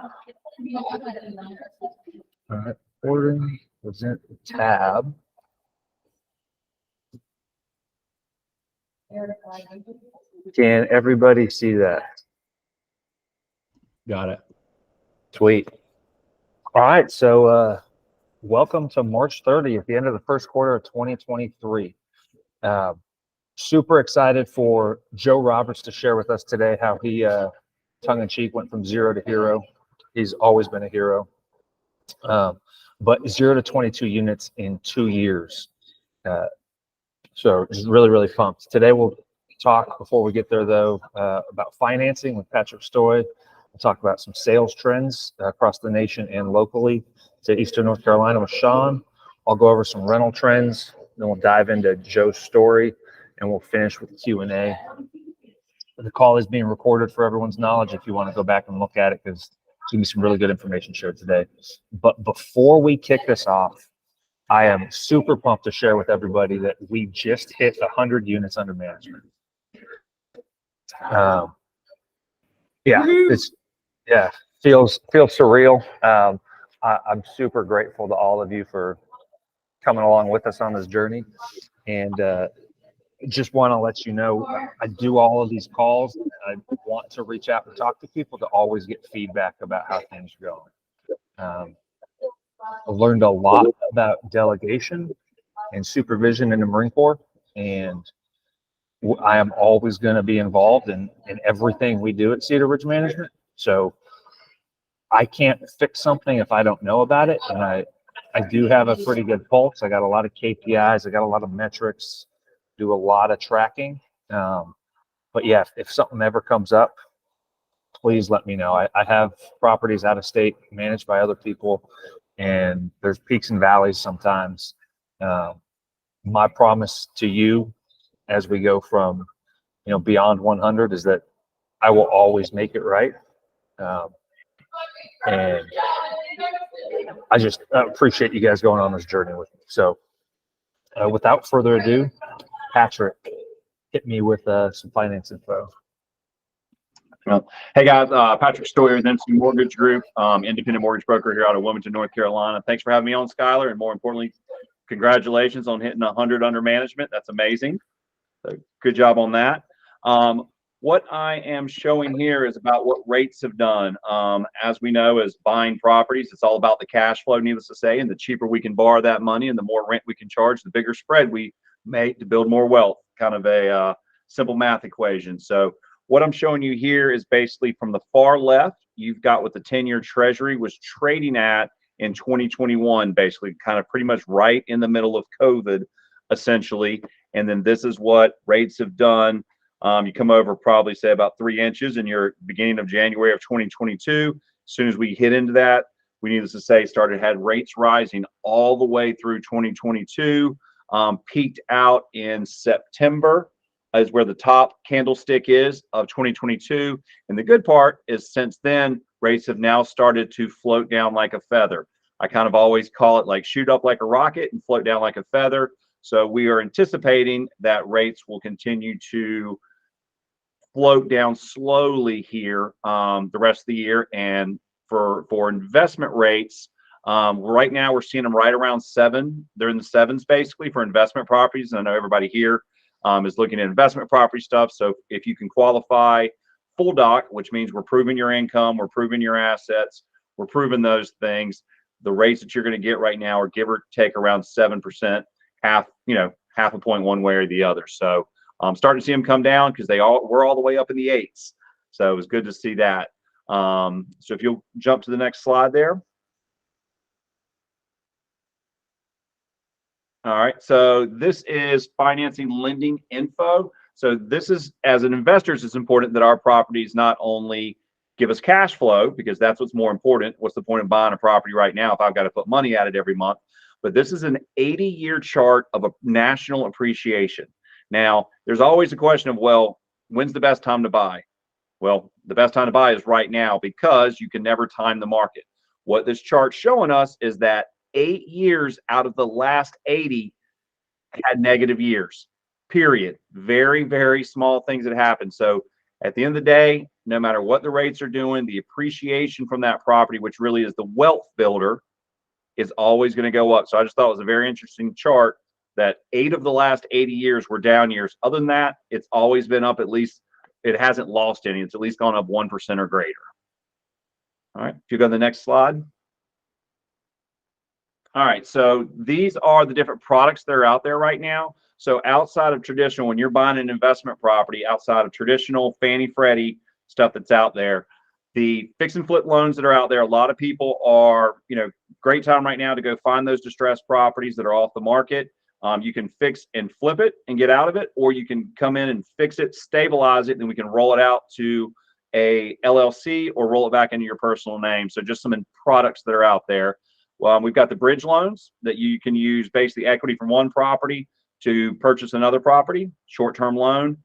All right, ordering, present the tab. Can everybody see that? Got it. Sweet. All right, so welcome to March 30th, the end of the first quarter of 2023. Super excited for Joe Roberts to share with us today how he, tongue-in-cheek, went from 0 to hero. He's always been a hero. But 0 to 22 units in 2 years. So just really, really pumped. Today we'll talk, before we get there though, about financing with Patrick Stoy. We'll talk about some sales trends across the nation and locally to Eastern North Carolina with Sean. I'll go over some rental trends. Then we'll dive into Joe's story and we'll finish with Q&A. The call is being recorded for everyone's knowledge if you want to go back and look at it, because there's going to be some really good information shared today. But before we kick this off, I am super pumped to share with everybody that we just hit 100 units under management. Feels surreal. I'm super grateful to all of you for coming along with us on this journey, and just want to let you know I do all of these calls. And I want to reach out and talk to people to always get feedback about how things are going. I've learned a lot about delegation and supervision in the Marine Corps, and I am always going to be involved in everything we do at Cedar Ridge Management. So I can't fix something if I don't know about it. And I do have a pretty good pulse. I got a lot of KPIs. I got a lot of metrics, do a lot of tracking. But yeah, if something ever comes up, please let me know. I have properties out of state managed by other people, and there's peaks and valleys sometimes. My promise to you as we go from, beyond 100 is that I will always make it right. And I just appreciate you guys going on this journey with me. So without further ado, Patrick, hit me with some finance info. Well, hey guys, Patrick Stoy with MC Mortgage Group, independent mortgage broker here out of Wilmington, North Carolina. Thanks for having me on, Skylar, and more importantly, congratulations on hitting 100 under management. That's amazing. So good job on that. What I am showing here is about what rates have done. As we know, as buying properties, it's all about the cash flow, needless to say, and the cheaper we can borrow that money and the more rent we can charge, the bigger spread we make to build more wealth. Kind of a simple math equation. So what I'm showing you here is basically from the far left, you've got what the 10-year Treasury was trading at in 2021, basically kind of pretty much right in the middle of COVID, essentially. And then this is what rates have done. You come over probably say about 3 inches in your beginning of January of 2022. As soon as we hit into that, we needless to say had rates rising all the way through 2022, peaked out in September is where the top candlestick is of 2022. And the good part is since then, rates have now started to float down like a feather. I kind of always call it like shoot up like a rocket and float down like a feather. So we are anticipating that rates will continue to float down slowly here the rest of the year. And for investment rates, right now we're seeing them right around 7. They're in the 7s basically for investment properties. And I know everybody here is looking at investment property stuff. So if you can qualify full doc, which means we're proving your income, we're proving your assets, we're proving those things, the rates that you're going to get right now are give or take around 7%, half a point one way or the other. So I'm starting to see them come down because we're all the way up in the 8s. So it was good to see that. So if you'll jump to the next slide there. All right, so this is financing lending info. So this is, as an investors, it's important that our properties not only give us cash flow, because that's what's more important. What's the point of buying a property right now if I've got to put money at it every month? But this is an 80-year chart of a national appreciation. Now, there's always a question of, well, when's the best time to buy? Well, the best time to buy is right now because you can never time the market. What this chart's showing us is that 8 years out of the last 80 had negative years, period. Very, very small things that happened. So at the end of the day, no matter what the rates are doing, the appreciation from that property, which really is the wealth builder, is always going to go up. So I just thought it was a very interesting chart that 8 of the last 80 years were down years. Other than that, it's always been up. At least it hasn't lost any. It's at least gone up 1% or greater. All right, if you go to the next slide. All right, so these are the different products that are out there right now. So outside of traditional, when you're buying an investment property, outside of traditional Fannie Freddie stuff that's out there, the fix and flip loans that are out there, a lot of people are, great time right now to go find those distressed properties that are off the market. You can fix and flip it and get out of it, or you can come in and fix it, stabilize it, and then we can roll it out to a LLC or roll it back into your personal name. So just some products that are out there. We've got the bridge loans that you can use basically equity from one property to purchase another property, short-term loan,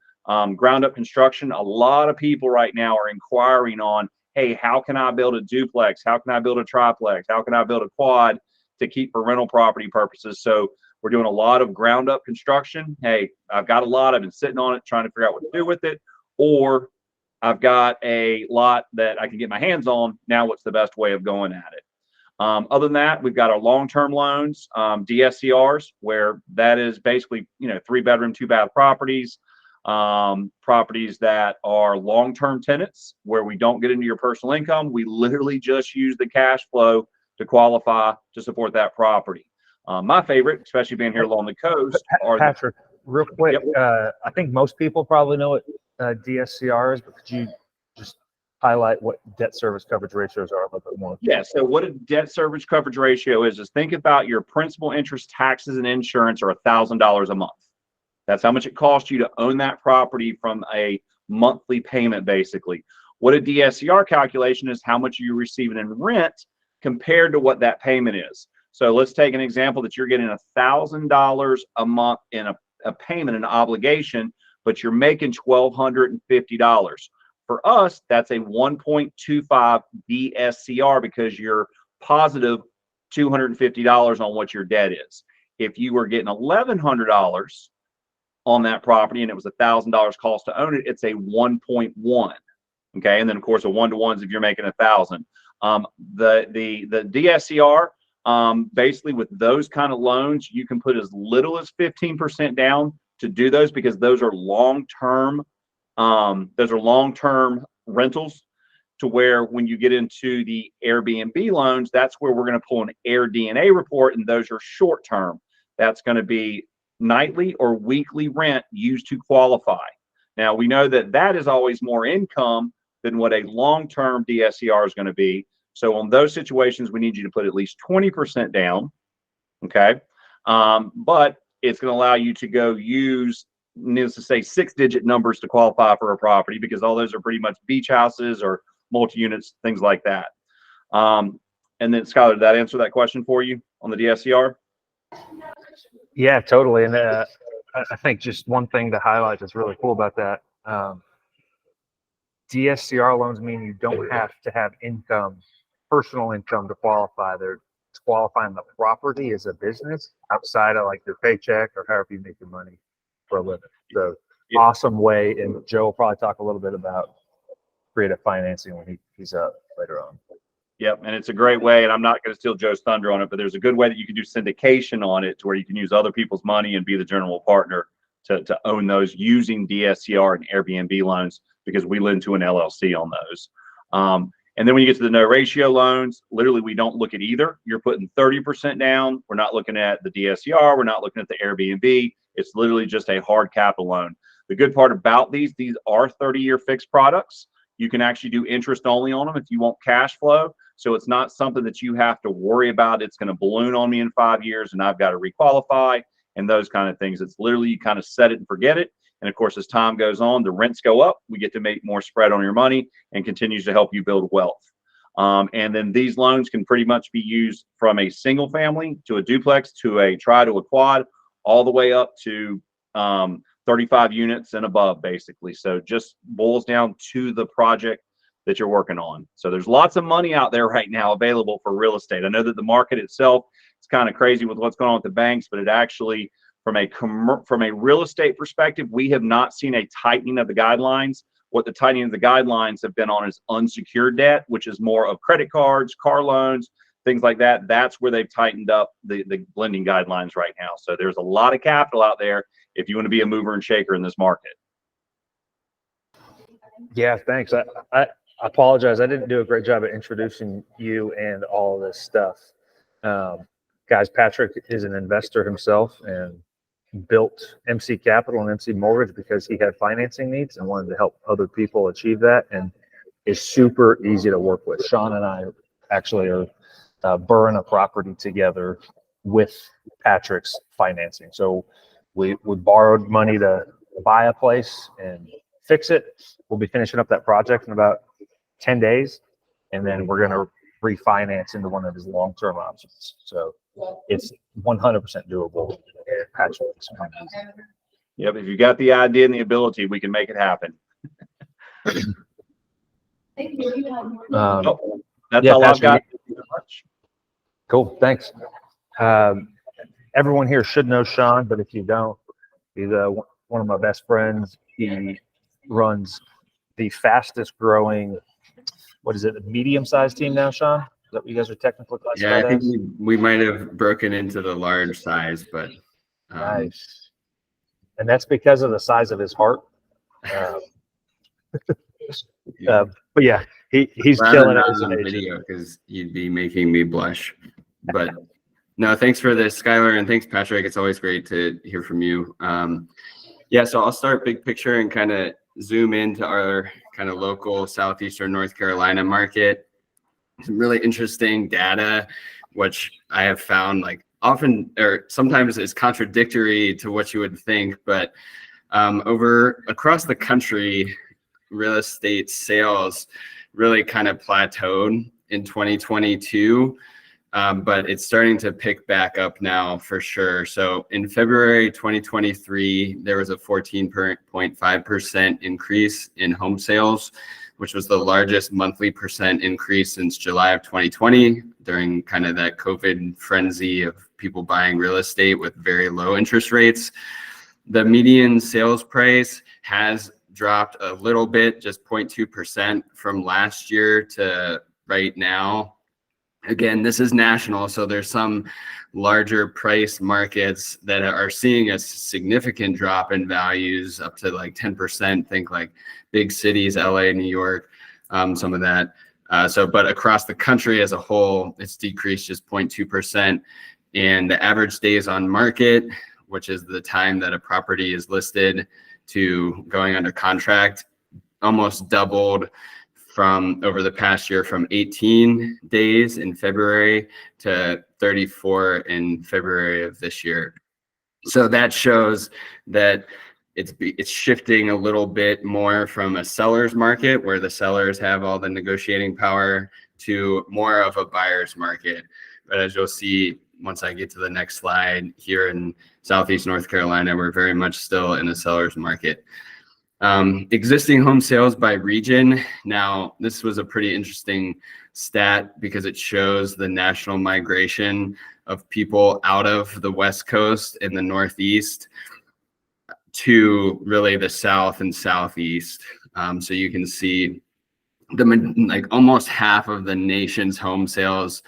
ground up construction. A lot of people right now are inquiring on, hey, how can I build a duplex? How can I build a triplex? How can I build a quad to keep for rental property purposes? So we're doing a lot of ground up construction. Hey, I've got a lot, I've been sitting on it, trying to figure out what to do with it, or I've got a lot that I can get my hands on. Now, what's the best way of going at it? Other than that, we've got our long-term loans, DSCRs, where that is basically, 3-bedroom, 2-bath properties, properties that are long-term tenants where we don't get into your personal income. We literally just use the cash flow to qualify to support that property. My favorite, especially being here along the coast, are Patrick, real quick. Yep. I think most people probably know what DSCR is, but could you just highlight what debt service coverage ratios are a little bit more? Yeah, so what a debt service coverage ratio is think about your principal, interest, taxes, and insurance are $1,000 a month. That's how much it costs you to own that property from a monthly payment, basically. What a DSCR calculation is how much you're receiving in rent compared to what that payment is. So let's take an example that you're getting $1,000 a month in a payment, an obligation, but you're making $1,250. For us, that's a 1.25 DSCR because you're positive $250 on what your debt is. If you were getting $1,100 on that property and it was $1,000 cost to own it, it's a 1.1. Okay, and then of course a 1-to-1s if you're making 1,000. The DSCR, basically with those kind of loans, you can put as little as 15% down to do those because those are long-term. Those are long-term rentals, to where when you get into the Airbnb loans, that's where we're going to pull an Air DNA report, and those are short-term. That's going to be nightly or weekly rent used to qualify. Now, we know that that is always more income than what a long-term DSCR is going to be. So on those situations, we need you to put at least 20% down, okay? But it's going to allow you to go use, needless to say, 6-digit numbers to qualify for a property, because all those are pretty much beach houses or multi-units, things like that. And then, Skylar, did that answer that question for you on the DSCR? Yeah, totally. And I think just one thing to highlight that's really cool about that, DSCR loans mean you don't have to have income, personal income, to qualify. They're qualifying the property as a business outside of like your paycheck or however you make your money for a living. So awesome way. And Joe will probably talk a little bit about creative financing when he's up later on. Yep, and it's a great way, and I'm not going to steal Joe's thunder on it, but there's a good way that you can do syndication on it to where you can use other people's money and be the general partner to own those using DSCR and Airbnb loans, because we lend to an LLC on those. And then when you get to the no ratio loans, literally we don't look at either. You're putting 30% down. We're not looking at the DSCR. We're not looking at the Airbnb. It's literally just a hard capital loan. The good part about these are 30-year fixed products. You can actually do interest only on them if you want cash flow. So it's not something that you have to worry about. It's going to balloon on me in 5 years and I've got to requalify and those kind of things. It's literally, you kind of set it and forget it. And of course, as time goes on, the rents go up. We get to make more spread on your money and continues to help you build wealth. And then these loans can pretty much be used from a single family to a duplex to a to a quad, all the way up to 35 units and above, basically. So just boils down to the project that you're working on. So there's lots of money out there right now available for real estate. I know that the market itself is kind of crazy with what's going on with the banks, but it actually, from a real estate perspective, we have not seen a tightening of the guidelines. What the tightening of the guidelines have been on is unsecured debt, which is more of credit cards, car loans, things like that. That's where they've tightened up the lending guidelines right now. So there's a lot of capital out there if you want to be a mover and shaker in this market. Yeah, thanks. I apologize. I didn't do a great job at introducing you and all of this stuff. Guys, Patrick is an investor himself and built MC Capital and MC Mortgage because he had financing needs and wanted to help other people achieve that, and is super easy to work with. Sean and I actually are burring a property together with Patrick's financing. So we borrowed money to buy a place and fix it. We'll be finishing up that project in about 10 days, and then we're going to refinance into one of his long-term options. So it's 100% doable. Patrick. Yep. If you got the idea and the ability, we can make it happen. Thank you. That's yeah, all Patrick, I've got. Thank you very much. Cool. Thanks. Everyone here should know Sean, but if you don't, he's one of my best friends. He runs the fastest growing, what is it, a medium-sized team now, Sean? Is that what you guys are technically classified Yeah, I think as? we might have broken into the large size, but Nice. And that's because of the size of his heart. But yeah, he's rather killing it not as an on agent. video because you'd be making me blush. But no, thanks for this, Skylar, and thanks, Patrick. It's always great to hear from you. Yeah, so I'll start big picture and kind of zoom into our kind of local southeastern North Carolina market. Some really interesting data, which I have found like often or sometimes is contradictory to what you would think, but across the country, real estate sales really kind of plateaued in 2022, but it's starting to pick back up now for sure. So in February 2023, there was a 14.5% increase in home sales, which was the largest monthly percent increase since July of 2020 during kind of that COVID frenzy of people buying real estate with very low interest rates. The median sales price has dropped a little bit, just 0.2% from last year to right now. Again, this is national, so there's some larger price markets that are seeing a significant drop in values up to like 10%. Think like big cities, LA, New York, some of that. But across the country as a whole, it's decreased just 0.2%. And the average days on market, which is the time that a property is listed to going under contract, almost doubled from over the past year, from 18 days in February to 34 in February of this year. So that shows that it's shifting a little bit more from a seller's market where the sellers have all the negotiating power to more of a buyer's market. But as you'll see, once I get to the next slide, here in Southeast North Carolina, we're very much still in a seller's market. Existing home sales by region. Now, this was a pretty interesting stat because it shows the national migration of people out of the West Coast and the Northeast to really the South and Southeast. So you can see like almost half of the nation's home sales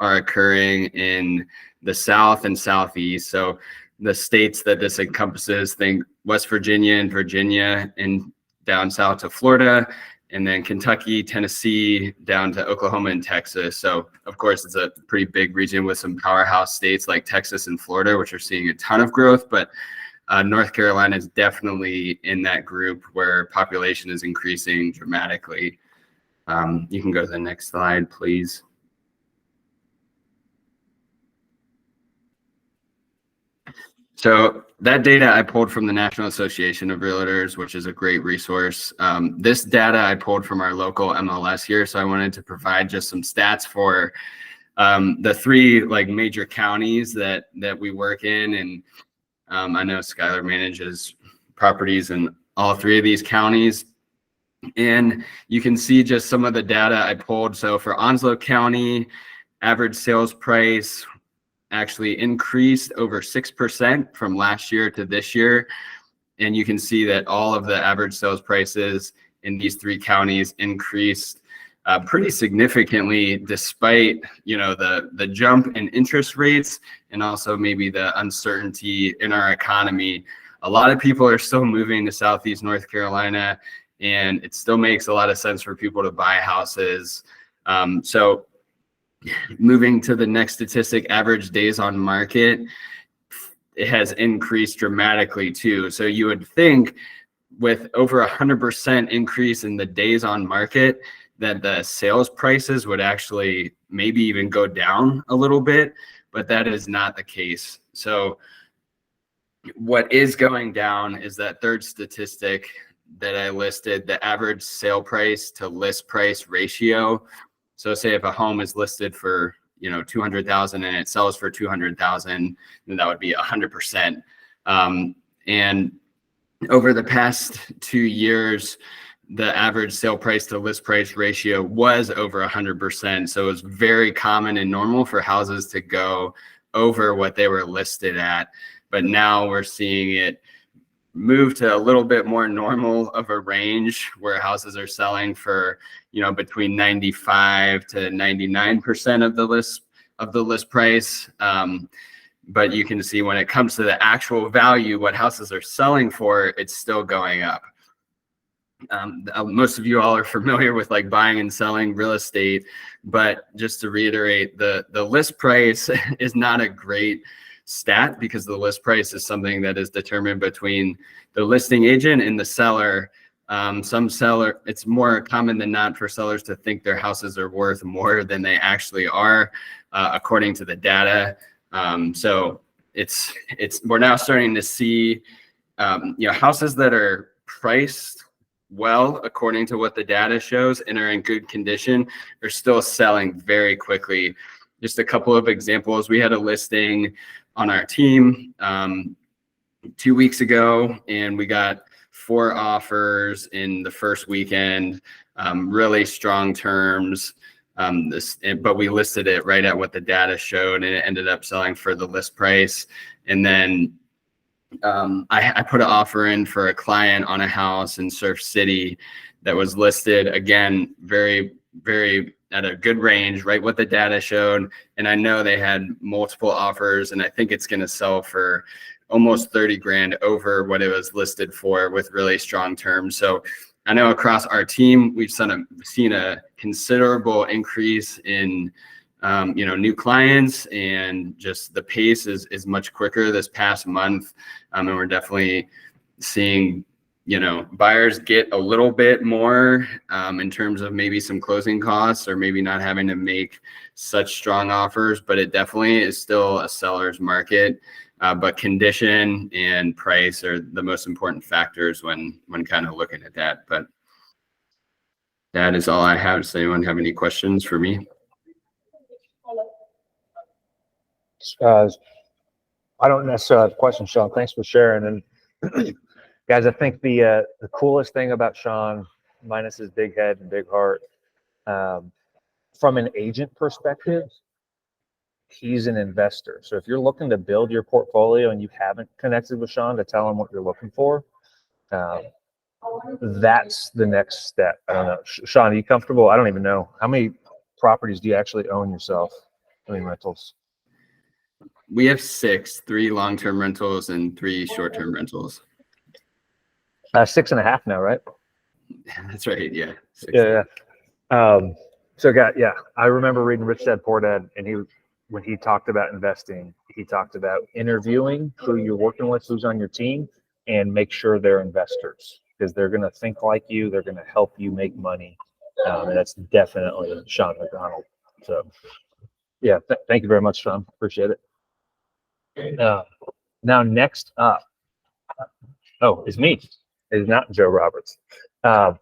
are occurring in the South and Southeast. So the states that this encompasses, think West Virginia and Virginia, and down south to Florida, and then Kentucky, Tennessee, down to Oklahoma and Texas. So of course, it's a pretty big region with some powerhouse states like Texas and Florida, which are seeing a ton of growth. But North Carolina is definitely in that group where population is increasing dramatically. You can go to the next slide, please. So that data I pulled from the National Association of Realtors, which is a great resource. This data I pulled from our local MLS here. So I wanted to provide just some stats for the three like major counties that we work in. And I know Skylar manages properties in all three of these counties. And you can see just some of the data I pulled. So for Onslow County, average sales price actually increased over 6% from last year to this year. And you can see that all of the average sales prices in these 3 counties increased pretty significantly, despite, you know, the jump in interest rates and also maybe the uncertainty in our economy. A lot of people are still moving to Southeast North Carolina, and it still makes a lot of sense for people to buy houses. So moving to the next statistic, average days on market, it has increased dramatically too. So you would think with over 100% increase in the days on market, that the sales prices would actually maybe even go down a little bit, but that is not the case. So what is going down is that third statistic that I listed, the average sale price to list price ratio. So say if a home is listed for, you know, 200,000 and it sells for 200,000, then that would be 100%. And over the past 2 years, the average sale price to list price ratio was over 100%. So it was very common and normal for houses to go over what they were listed at. But now we're seeing it move to a little bit more normal of a range where houses are selling for, you know, between 95 to 99% of the list price. But you can see when it comes to the actual value, what houses are selling for, it's still going up. Most of you all are familiar with like buying and selling real estate, but just to reiterate, the list price is not a great stat because the list price is something that is determined between the listing agent and the seller. It's more common than not for sellers to think their houses are worth more than they actually are, according to the data. So we're now starting to see, you know, houses that are priced well, according to what the data shows, and are in good condition, are still selling very quickly. Just a couple of examples. We had a listing on our team 2 weeks ago, and we got 4 offers in the first weekend, really strong terms. But we listed it right at what the data showed, and it ended up selling for the list price. And then I put an offer in for a client on a house in Surf City that was listed, again, very, very at a good range, right what the data showed. And I know they had multiple offers, and I think it's going to sell for almost 30 grand over what it was listed for, with really strong terms. So I know across our team, we've seen a considerable increase in you know, new clients, and just the pace is much quicker this past month. And we're definitely seeing, you know, buyers get a little bit more in terms of maybe some closing costs, or maybe not having to make such strong offers, but it definitely is still a seller's market. But condition and price are the most important factors when kind of looking at that. But that is all I have. Does anyone have any questions for me? I don't necessarily have a question, Sean. Thanks for sharing. And guys, I think the coolest thing about Sean, minus his big head and big heart, from an agent perspective, he's an investor. So if you're looking to build your portfolio and you haven't connected with Sean to tell him what you're looking for, that's the next step. I don't know. Sean, are you comfortable? I don't even know. How many properties do you actually own yourself? I mean, rentals. We have 6, 3 long-term rentals and 3 short-term rentals. 6.5 now, right? That's right. Yeah. 6. Yeah. I remember reading Rich Dad Poor Dad, and when he talked about investing, he talked about interviewing who you're working with, who's on your team, and make sure they're investors, because they're going to think like you. They're going to help you make money. And that's definitely Sean McDonald. So yeah, thank you very much, Sean. Appreciate it. Now next up, it's me. It's not Joe Roberts. So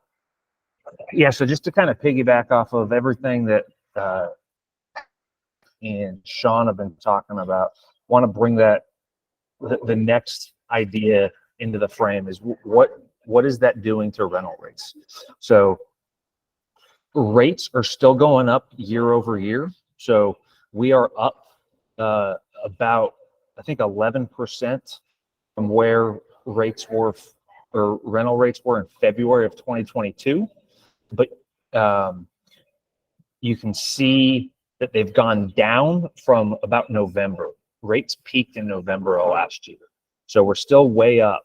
just to kind of piggyback off of everything that and Sean have been talking about, want to bring that the next idea into the frame is what is that doing to rental rates? So rates are still going up year over year. So we are up about, I think, 11% from where rates were or rental rates were in February of 2022, but you can see that they've gone down from about November. Rates peaked in November of last year. So we're still way up,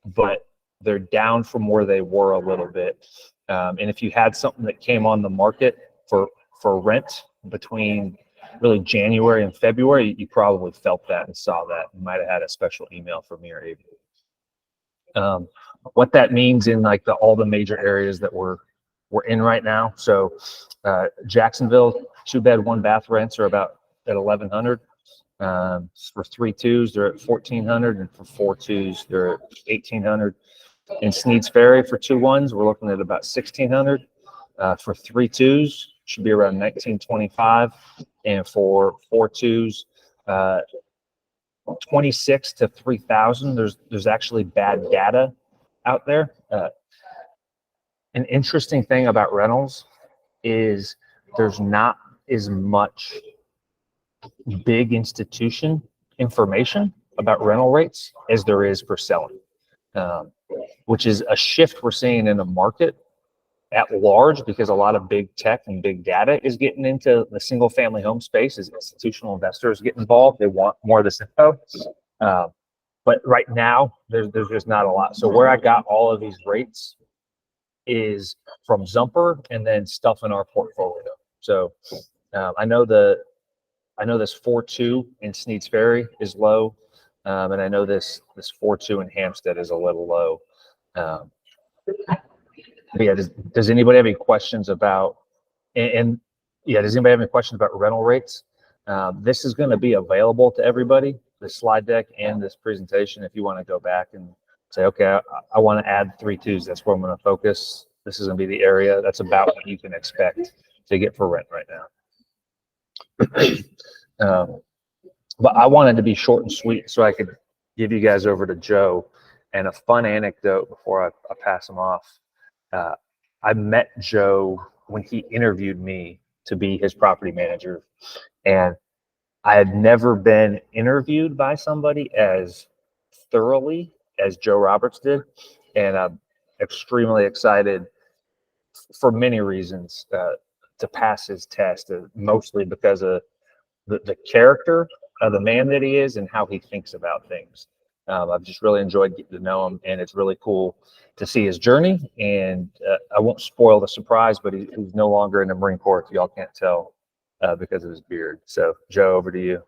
but they're down from where they were a little bit. And if you had something that came on the market for rent between really January and February, you probably felt that and saw that. You might have had a special email from me or Avery. What that means in like all the major areas that we're in right now. So Jacksonville, 2-bed, 1-bath rents are about at 1,100. For 3-2s, they're at 1,400, and for 4-2s, they're at 1,800. In Sneads Ferry for 2-1s, we're looking at about 1,600. For 3-2s, should be around 1,925, and for 4-2s, 26 to 3,000. There's actually bad data out there. An interesting thing about rentals is there's not as much big institution information about rental rates as there is for selling, which is a shift we're seeing in the market at large, because a lot of big tech and big data is getting into the single family home space as institutional investors get involved. They want more of this info. But right now there's just not a lot. So where I got all of these rates is from Zumper and then stuff in our portfolio. So I know this 4-2 in Sneads Ferry is low, and I know this 4-2 in Hampstead is a little low. But yeah, does anybody have any questions about does anybody have any questions about rental rates? This is going to be available to everybody, the slide deck and this presentation. If you want to go back and say, okay, I want to add 3-2s, that's where I'm going to focus. This is going to be the area. That's about what you can expect to get for rent right now. But I wanted to be short and sweet so I could give you guys over to Joe. And a fun anecdote before I pass him off. I met Joe when he interviewed me to be his property manager, and I had never been interviewed by somebody as thoroughly as Joe Roberts did, and I'm extremely excited for many reasons to pass his test, mostly because of the character of the man that he is and how he thinks about things. I've just really enjoyed getting to know him, and it's really cool to see his journey. And I won't spoil the surprise, but he's no longer in the Marine Corps, if y'all can't tell, because of his beard. So, Joe, over to you.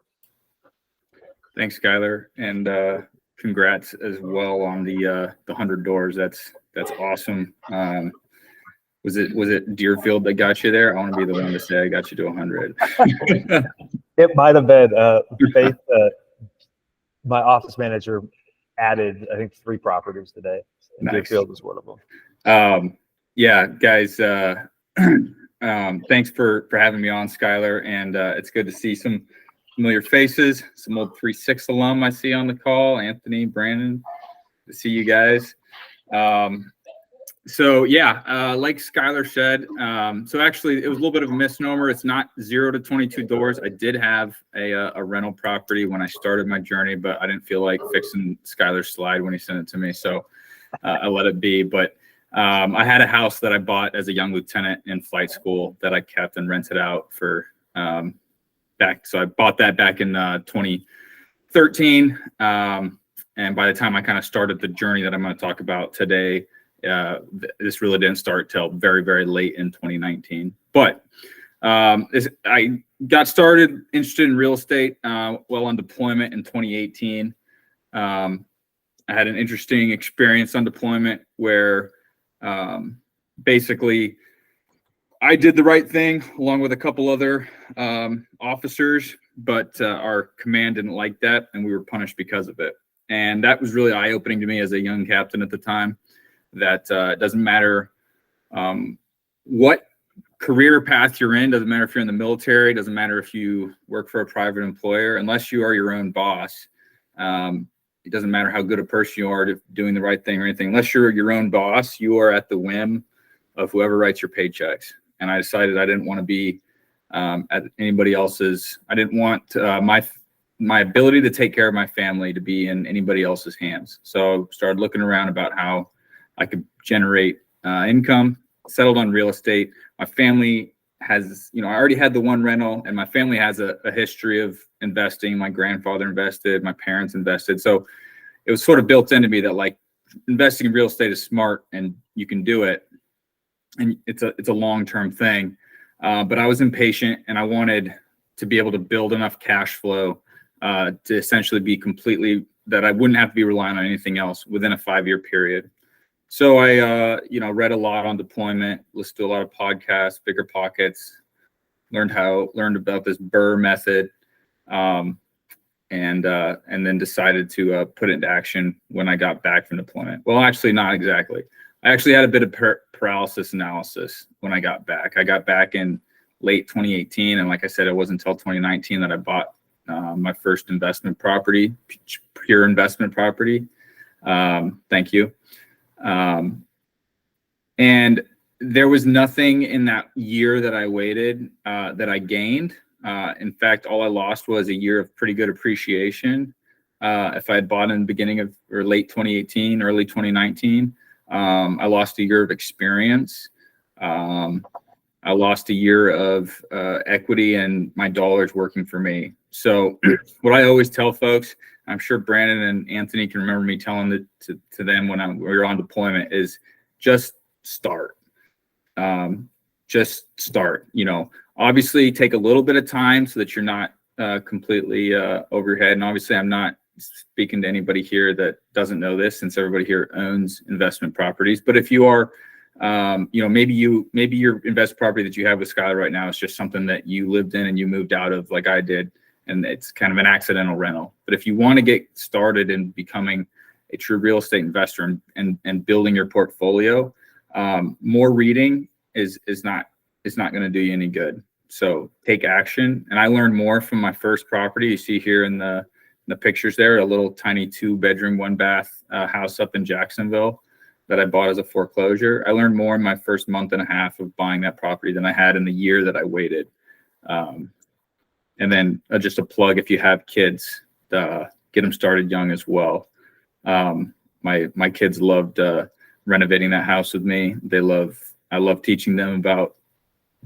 Thanks, Skylar, and congrats as well on the 100 doors. That's awesome. Was it Deerfield that got you there? I want to be the one to say I got you to 100. It might have been Faith. My office manager added, I think, 3 properties today. And Nice. Deerfield was one of them. Yeah, guys, thanks for having me on, Skylar, and it's good to see some familiar faces, some old 3-6 alum I see on the call, Anthony, Brandon, to see you guys. So yeah, like Skylar said, so actually it was a little bit of a misnomer. It's not 0 to 22 doors. I did have a rental property when I started my journey, but I didn't feel like fixing Skylar's slide when he sent it to me, so I let it be. But I had a house that I bought as a young lieutenant in flight school that I kept and rented out for so I bought that back in 2013, and by the time I kind of started the journey that I'm going to talk about today, this really didn't start till very, very late in 2019. But I got started interested in real estate while on deployment in 2018. I had an interesting experience on deployment where basically I did the right thing along with a couple other officers, but our command didn't like that, and we were punished because of it. And that was really eye-opening to me as a young captain at the time, that it doesn't matter what career path you're in, doesn't matter if you're in the military, doesn't matter if you work for a private employer, unless you are your own boss. It doesn't matter how good a person you are to doing the right thing or anything. Unless you're your own boss, you are at the whim of whoever writes your paychecks. And I decided I didn't want to be at anybody else's. I didn't want my ability to take care of my family to be in anybody else's hands. So started looking around about how I could generate income, settled on real estate. My family has, I already had the one rental, and my family has a history of investing. My grandfather invested, my parents invested. So it was sort of built into me that like investing in real estate is smart and you can do it. And it's a long-term thing. But I was impatient and I wanted to be able to build enough cash flow to essentially be completely, that I wouldn't have to be relying on anything else within a 5-year period. So I, read a lot on deployment, listened to a lot of podcasts, Bigger Pockets, learned about this BRRRR method, and then decided to put it into action when I got back from deployment. Well, actually, not exactly. I actually had a bit of paralysis analysis when I got back. I got back in late 2018, and like I said, it wasn't until 2019 that I bought my first investment property, pure investment property. Thank you. And there was nothing in that year that I waited that I gained. In fact, all I lost was a year of pretty good appreciation. If I had bought in the beginning of or late 2018, early 2019, I lost a year of experience. I lost a year of equity and my dollars working for me. So what I always tell folks, I'm sure Brandon and Anthony can remember me telling it to them when we were on deployment, is just start. Just start. Obviously take a little bit of time so that you're not completely over your head. And obviously I'm not speaking to anybody here that doesn't know this, since everybody here owns investment properties. But if you are, maybe your investment property that you have with Skylar right now is just something that you lived in and you moved out of, like I did, and it's kind of an accidental rental. But if you want to get started in becoming a true real estate investor and building your portfolio, more reading is not going to do you any good. So take action. And I learned more from my first property. You see here in the pictures there, a little tiny 2-bedroom, 1-bath house up in Jacksonville that I bought as a foreclosure. I learned more in my first month and a half of buying that property than I had in the year that I waited. And then just a plug, if you have kids, get them started young as well. My kids loved renovating that house with me. I love teaching them about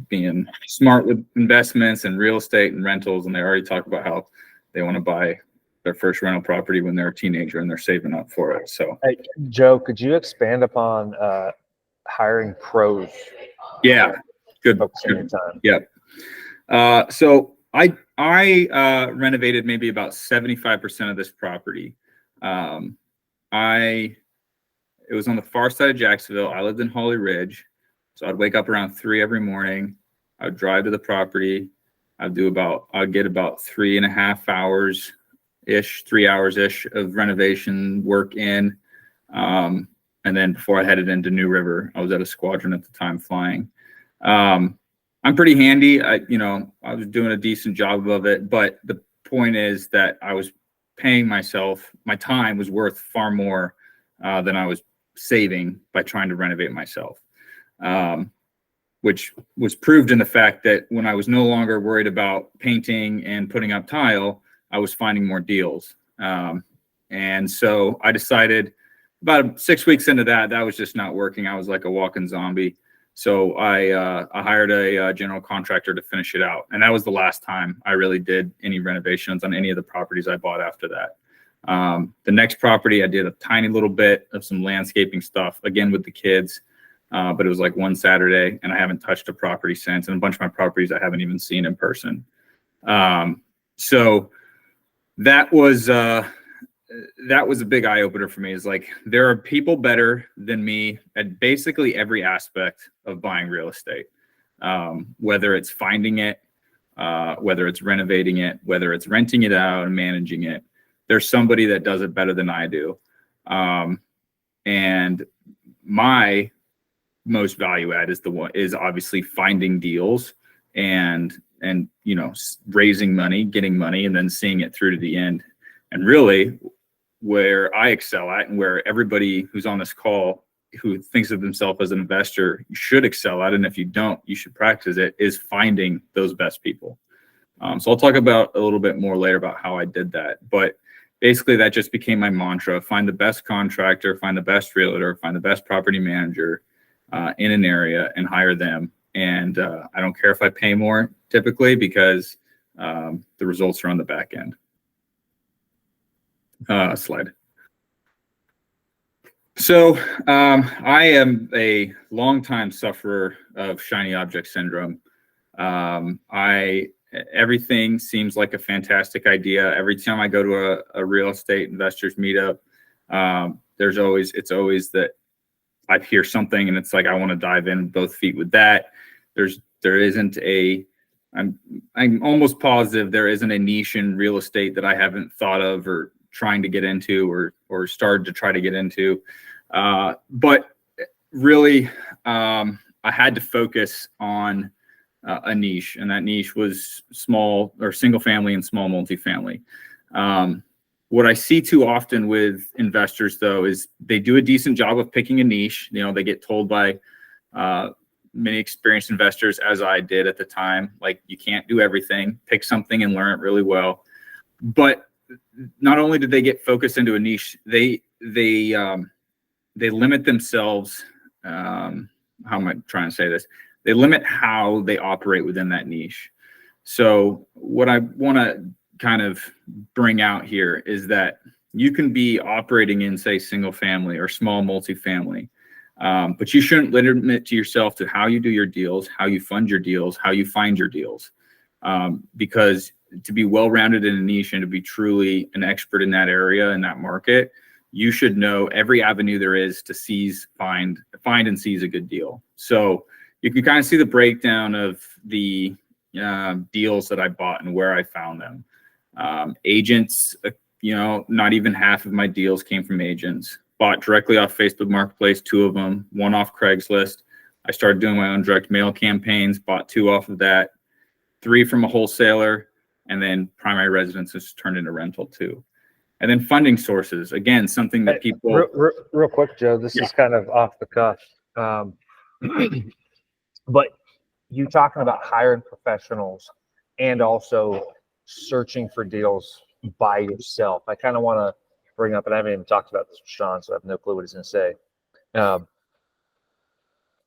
being smart with investments and real estate and rentals. And they already talk about how they want to buy their first rental property when they're a teenager and they're saving up for it. So, Hey, Joe, could you expand upon hiring pros? Yeah, good. Focusing your time. Yep. So I renovated maybe about 75% of this property. It was on the far side of Jacksonville. I lived in Holly Ridge. So I'd wake up around 3 every morning. I'd drive to the property. I'd get about 3.5 hours ish, 3 hours ish of renovation work in. And then before I headed into New River, I was at a squadron at the time flying. I'm pretty handy. I was doing a decent job of it, but the point is that I was paying myself. My time was worth far more than I was saving by trying to renovate myself. Which was proved in the fact that when I was no longer worried about painting and putting up tile, I was finding more deals. And so I decided about 6 weeks into that was just not working. I was like a walking zombie. So I hired a general contractor to finish it out. And that was the last time I really did any renovations on any of the properties I bought after that. The next property, I did a tiny little bit of some landscaping stuff, again with the kids. But it was like one Saturday, and I haven't touched a property since. And a bunch of my properties I haven't even seen in person. So that was a big eye opener for me. Is like, there are people better than me at basically every aspect of buying real estate, whether it's finding it, whether it's renovating it, whether it's renting it out and managing it. There's somebody that does it better than I do. And my most value add is obviously finding deals and raising money, getting money, and then seeing it through to the end. And really where I excel at, and where everybody who's on this call who thinks of themselves as an investor should excel at, and if you don't, you should practice it, is finding those best people. So I'll talk about a little bit more later about how I did that. But basically, that just became my mantra: find the best contractor, find the best realtor, find the best property manager in an area, and hire them. And I don't care if I pay more typically, because the results are on the back end. Slide. So I am a longtime sufferer of shiny object syndrome. Everything seems like a fantastic idea. Every time I go to a real estate investors meetup, it's always that I hear something and it's like, I want to dive in both feet with that. I'm almost positive there isn't a niche in real estate that I haven't thought of or trying to get into or started to try to get into. But really, I had to focus on a niche, and that niche was small or single family and small multifamily. What I see too often with investors, though, is they do a decent job of picking a niche. They get told by many experienced investors, as I did at the time, like, you can't do everything, pick something and learn it really well. But not only did they get focused into a niche, they limit themselves. How am I trying to say this? They limit how they operate within that niche. So what I want to kind of bring out here is that you can be operating in, say, single family or small multifamily, but you shouldn't limit to yourself to how you do your deals, how you fund your deals, how you find your deals, because to be well-rounded in a niche and to be truly an expert in that area, in that market, you should know every avenue there is to find and seize a good deal. So you can kind of see the breakdown of the deals that I bought and where I found them. Agents, not even half of my deals came from agents. Bought directly off Facebook Marketplace, 2 of them, 1 off Craigslist. I started doing my own direct mail campaigns, bought 2 off of that, 3 from a wholesaler, and then primary residences turned into rental too. And then funding sources, again, something that people... Real quick, Joe, this is kind of off the cuff. But you talking about hiring professionals and also searching for deals by yourself. I kind of want to bring up, and I haven't even talked about this with Sean, so I have no clue what he's going to say.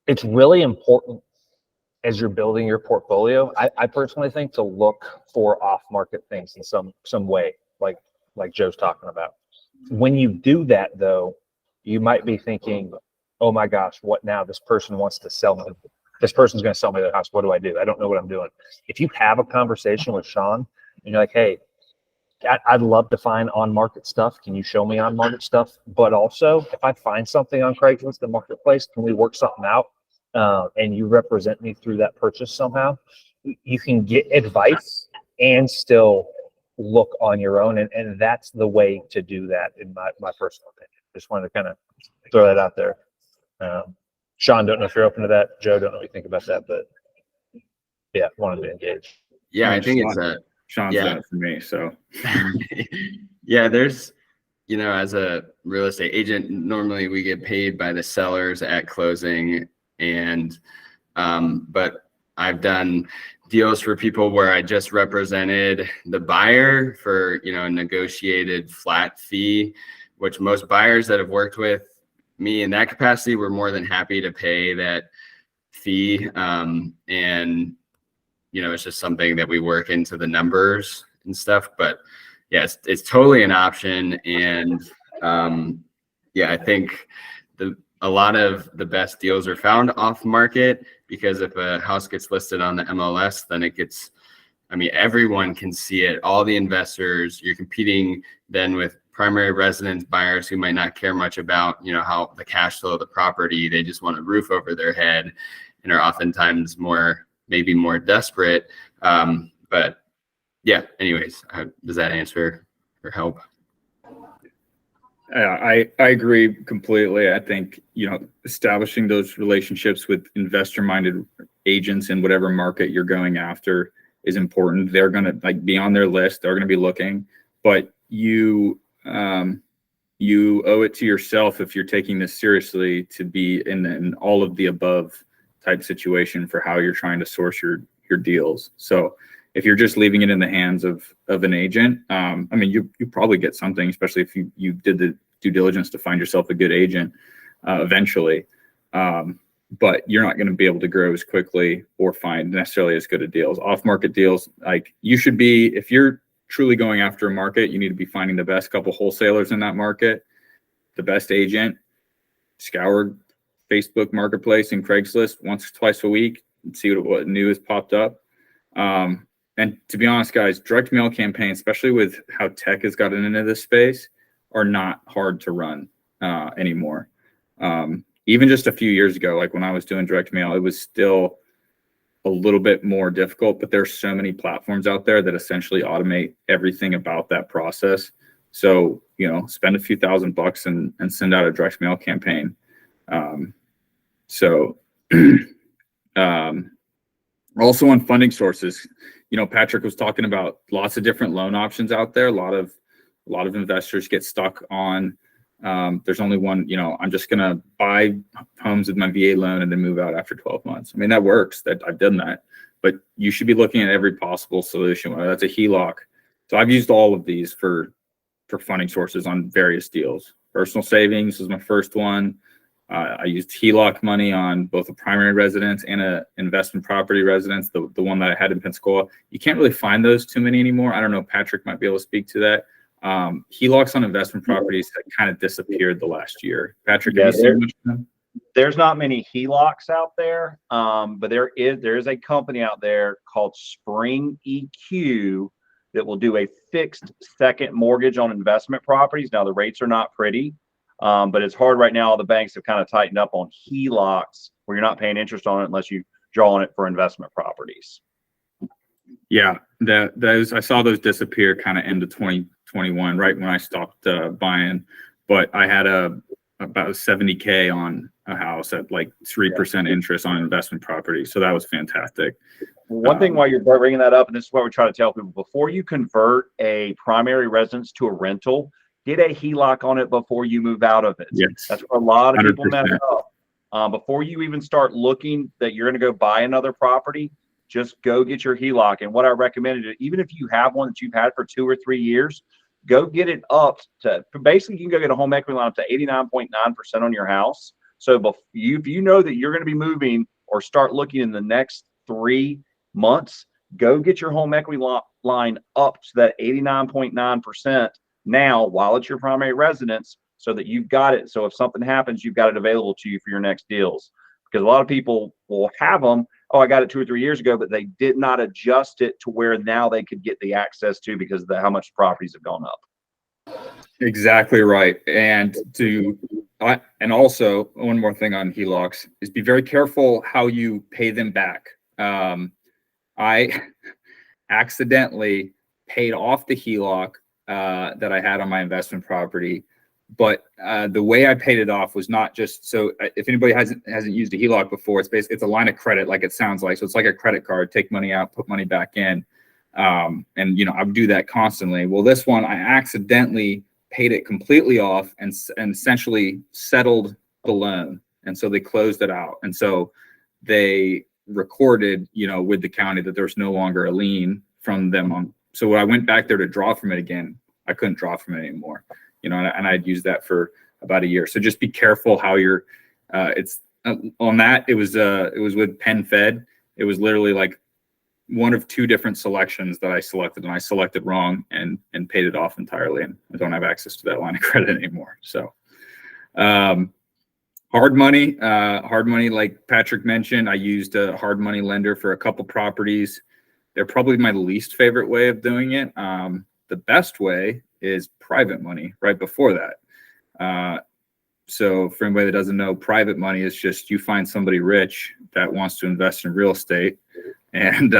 It's really important as you're building your portfolio. I personally think to look for off-market things in some way, like Joe's talking about. When you do that, though, you might be thinking, oh my gosh, what now? This person wants to sell me. This person's going to sell me their house. What do? I don't know what I'm doing. If you have a conversation with Sean and you're like, hey, I'd love to find on-market stuff. Can you show me on-market stuff? But also, if I find something on Craigslist, the marketplace, can we work something out? And you represent me through that purchase somehow. You can get advice and still look on your own. And that's the way to do that, in my personal opinion. Just wanted to kind of throw that out there. Sean, don't know if you're open to that. Joe, don't know what you think about that, but yeah, wanted to engage. Yeah, I think Sean's done it for me. So yeah, there's, as a real estate agent, normally we get paid by the sellers at closing, and but I've done deals for people where I just represented the buyer for, a negotiated flat fee, which most buyers that have worked with me in that capacity were more than happy to pay that fee. And, it's just something that we work into the numbers and stuff. But yeah, it's totally an option. And I think a lot of the best deals are found off market, because if a house gets listed on the MLS, then everyone can see it. All the investors, you're competing then with primary residence buyers who might not care much about, how the cash flow of the property. They just want a roof over their head and are oftentimes maybe more desperate. But yeah, anyways, does that answer or help? Yeah, I agree completely. I think, establishing those relationships with investor-minded agents in whatever market you're going after is important. They're going to be on their list. They're going to be looking, but you owe it to yourself, if you're taking this seriously, to be in all of the above type situation for how you're trying to source your deals. So if you're just leaving it in the hands of an agent, I mean, you probably get something, especially if you did the due diligence to find yourself a good agent eventually. But you're not going to be able to grow as quickly or find necessarily as good of deals. Off-market deals, like you should be, if you're truly going after a market, you need to be finding the best couple wholesalers in that market, the best agent, scour Facebook Marketplace and Craigslist once or twice a week and see what new has popped up. And to be honest, guys, direct mail campaigns, especially with how tech has gotten into this space, are not hard to run anymore. Even just a few years ago, like when I was doing direct mail, it was still a little bit more difficult, but there's so many platforms out there that essentially automate everything about that process. So, spend a few $1,000 and send out a direct mail campaign. Also on funding sources, Patrick was talking about lots of different loan options out there. A lot of investors get stuck on, there's only one, I'm just going to buy homes with my VA loan and then move out after 12 months. I mean, that works. I've done that, but you should be looking at every possible solution, whether that's a HELOC. So I've used all of these for funding sources on various deals. Personal savings was my first one. I used HELOC money on both a primary residence and a investment property residence, the one that I had in Pensacola. You can't really find those too many anymore. I don't know, Patrick might be able to speak to that. HELOCs on investment properties have kind of disappeared the last year. Patrick, have you seen much of them? There's not many HELOCs out there, but there is a company out there called Spring EQ that will do a fixed second mortgage on investment properties. Now the rates are not pretty, but it's hard right now. All the banks have kind of tightened up on HELOCs where you're not paying interest on it unless you draw on it for investment properties. Yeah, those I saw those disappear kind of into 2021, right when I stopped buying. But I had about $70K on a house at like 3% interest on investment property, so that was fantastic. One thing while you're bringing that up, and this is what we're trying to tell people, before you convert a primary residence to a rental, get a HELOC on it before you move out of it. Yes. That's where a lot of people 100%. mess up. Before you even start looking that you're going to go buy another property, just go get your HELOC. And what I recommended, even if you have one that you've had for 2 or 3 years, go get it up to, basically you can go get a home equity line up to 89.9% on your house. So if you know that you're going to be moving or start looking in the next 3 months, go get your home equity line up to that 89.9% now while it's your primary residence, so that you've got it. So if something happens, you've got it available to you for your next deals. Because a lot of people will have them, oh, I got it 2 or 3 years ago, but they did not adjust it to where now they could get the access to because of how much properties have gone up. Exactly right. And also one more thing on HELOCs is be very careful how you pay them back. I accidentally paid off the HELOC that I had on my investment property, but the way I paid it off was not just, so if anybody hasn't used a HELOC before, it's a line of credit, like it sounds like. So it's like a credit card, take money out, put money back in. And I would do that constantly. Well, this one, I accidentally paid it completely off and essentially settled the loan. And so they closed it out. And so they recorded, with the county that there's no longer a lien from them on. So when I went back there to draw from it again, I couldn't draw from it anymore, and I'd used that for about a year. So just be careful how you're, it's on that. It was with Penn Fed. It was literally like one of 2 different selections that I selected, and I selected wrong and paid it off entirely. And I don't have access to that line of credit anymore. So, hard money, like Patrick mentioned, I used a hard money lender for a couple properties. They're probably my least favorite way of doing it. The best way is private money right before that. So for anybody that doesn't know, private money is just you find somebody rich that wants to invest in real estate, and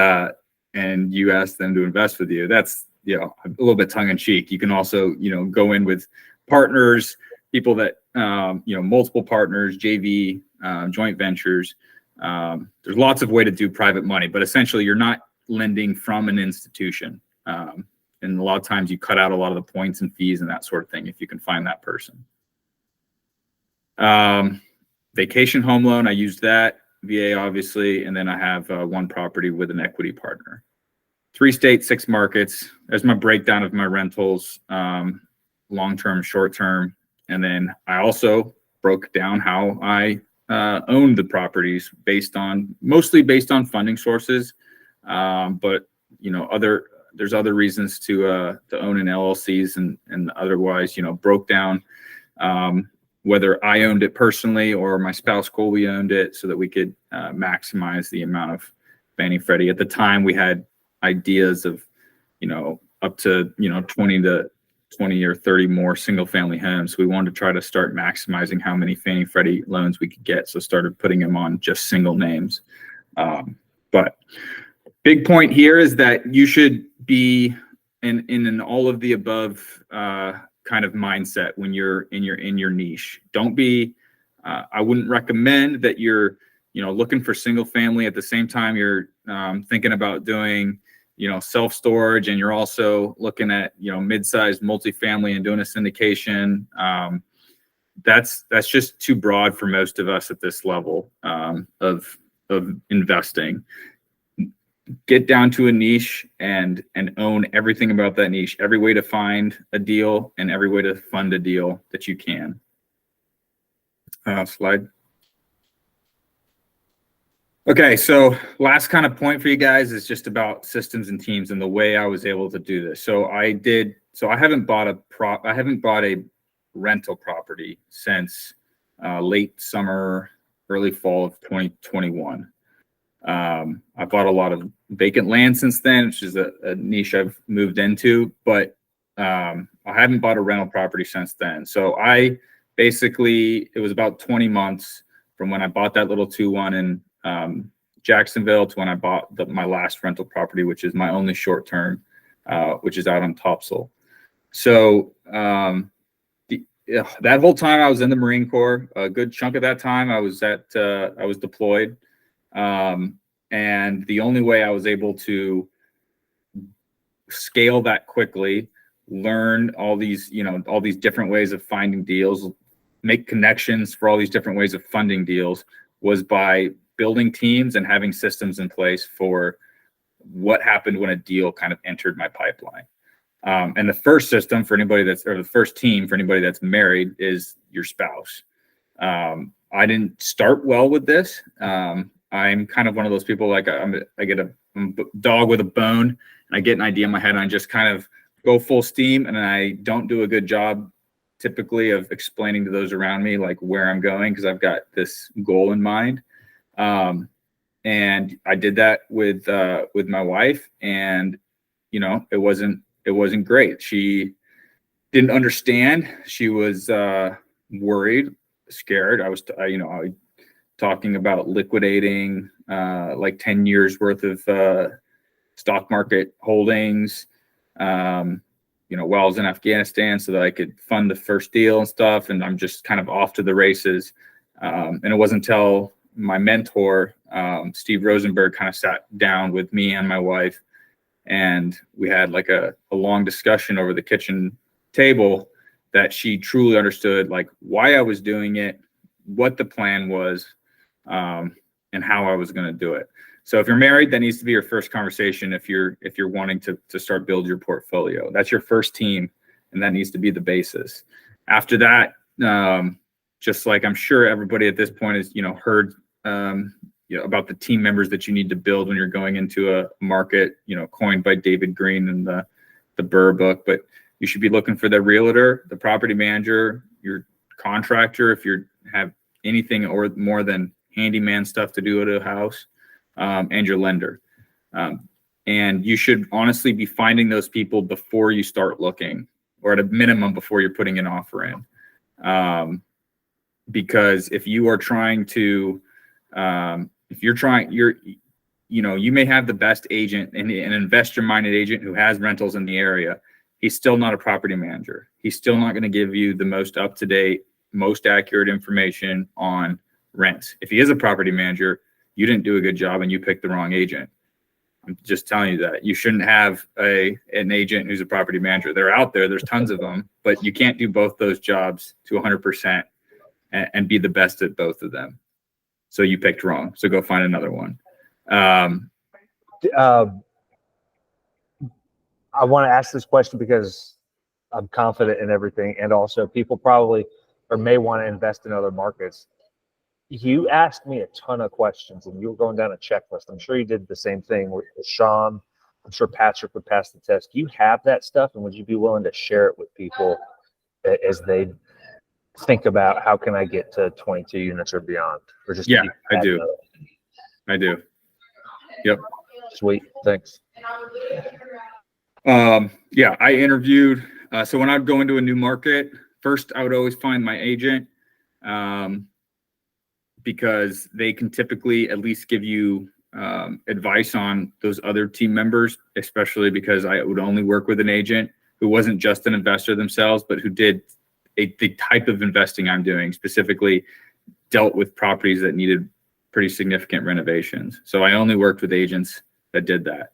you ask them to invest with you. That's a little bit tongue in cheek. You can also go in with partners, people that multiple partners, JV, joint ventures. There's lots of ways to do private money, but essentially you're not lending from an institution. And a lot of times you cut out a lot of the points and fees and that sort of thing if you can find that person. Vacation home loan, I used that. VA, obviously. And then I have one property with an equity partner. 3 states, 6 markets. There's my breakdown of my rentals, long-term, short-term. And then I also broke down how I owned the properties mostly based on funding sources. But there's other reasons to own in LLCs and otherwise, broke down whether I owned it personally or my spouse Colby owned it so that we could maximize the amount of Fannie Freddie. At the time, we had ideas of, up to, 20 or 30 more single family homes. We wanted to try to start maximizing how many Fannie Freddie loans we could get. So started putting them on just single names. But big point here is that you should be in an all of the above kind of mindset when you're in your niche. Don't be, I wouldn't recommend that you're, looking for single family at the same time you're thinking about doing, self-storage, and you're also looking at, mid-sized multifamily and doing a syndication. That's just too broad for most of us at this level of investing. Get down to a niche and own everything about that niche, every way to find a deal and every way to fund a deal that you can. Slide. Okay, so last kind of point for you guys is just about systems and teams and the way I was able to do this. So I haven't bought a rental property since late summer, early fall of 2021. I bought a lot of vacant land since then, which is a niche I've moved into, but I haven't bought a rental property since then. So it was about 20 months from when I bought that little 2-1 in Jacksonville to when I bought my last rental property, which is my only short term, which is out on Topsail. So that whole time I was in the Marine Corps. A good chunk of that time I was deployed. And the only way I was able to scale that quickly, learn all these different ways of finding deals, make connections for all these different ways of funding deals, was by building teams and having systems in place for what happened when a deal kind of entered my pipeline. And the first system for anybody the first team for anybody that's married is your spouse. I didn't start well with this. I'm kind of one of those people, like I'm a dog with a bone, and I get an idea in my head and I just kind of go full steam, and I don't do a good job typically of explaining to those around me like where I'm going, because I've got this goal in mind. And I did that with my wife, and it wasn't great. She didn't understand. She was worried, scared. I was talking about liquidating like 10 years worth of stock market holdings, while I was in Afghanistan, so that I could fund the first deal and stuff. And I'm just kind of off to the races. And it wasn't until my mentor, Steve Rosenberg, kind of sat down with me and my wife, and we had like a long discussion over the kitchen table, that she truly understood like why I was doing it, what the plan was, and how I was going to do it. So if you're married, that needs to be your first conversation. If you're wanting to start build your portfolio, that's your first team, and that needs to be the basis. After that, just like I'm sure everybody at this point has heard about the team members that you need to build when you're going into a market, coined by David Green in the Burr book. But you should be looking for the realtor, the property manager, your contractor, if you have anything or more than handyman stuff to do at a house, and your lender. And you should honestly be finding those people before you start looking, or at a minimum before you're putting an offer in. Because if you are trying to, you may have the best agent and an investor-minded agent who has rentals in the area. He's still not a property manager. He's still not going to give you the most up-to-date, most accurate information on rents. If he is a property manager, you didn't do a good job and you picked the wrong agent. I'm just telling you that. You shouldn't have an agent who's a property manager. They're out there. There's tons of them, but you can't do both those jobs to 100% and be the best at both of them. So you picked wrong. So go find another one. I want to ask this question because I'm confident in everything, and also people probably or may want to invest in other markets. You asked me a ton of questions, and you were going down a checklist. I'm sure you did the same thing with Sean. I'm sure Patrick would pass the test. Do you have that stuff, and would you be willing to share it with people as they think about how can I get to 22 units or beyond? Or just Yeah, I do. I do. Yep. Sweet, thanks. Yeah, I interviewed. So when I'd go into a new market, first I would always find my agent, because they can typically at least give you advice on those other team members, especially because I would only work with an agent who wasn't just an investor themselves, but who did the type of investing I'm doing, specifically dealt with properties that needed pretty significant renovations. So I only worked with agents that did that.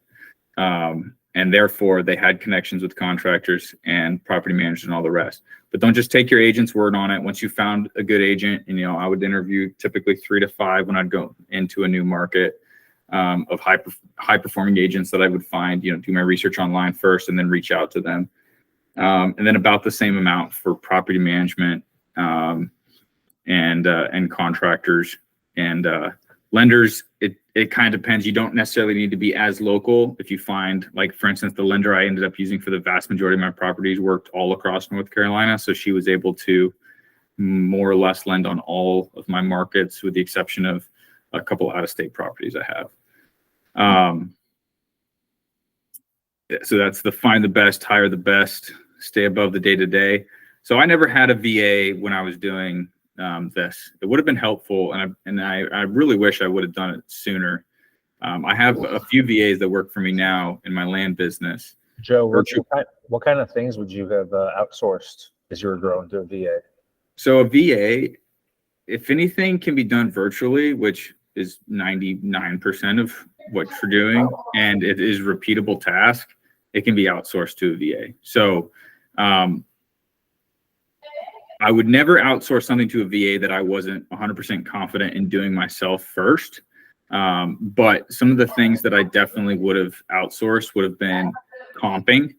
And therefore they had connections with contractors and property managers and all the rest. But don't just take your agent's word on it. Once you found a good agent, and I would interview typically 3 to 5 when I'd go into a new market, of high performing agents that I would find, do my research online first and then reach out to them. And then about the same amount for property management, and contractors and lenders. It kind of depends. You don't necessarily need to be as local. If you find, like, for instance, the lender I ended up using for the vast majority of my properties worked all across North Carolina. So she was able to more or less lend on all of my markets, with the exception of a couple out-of-state properties I have. So that's the find the best, hire the best, stay above the day-to-day. So I never had a VA when I was doing this. It would have been helpful, and I really wish I would have done it sooner. I have a few VAs that work for me now in my land business. Joe, what kind of things would you have outsourced as you were growing to a VA? So a VA, if anything, can be done virtually, which is 99% of what you're doing, and it is repeatable task. It can be outsourced to a VA. So I would never outsource something to a VA that I wasn't 100% confident in doing myself first. But some of the things that I definitely would have outsourced would have been comping.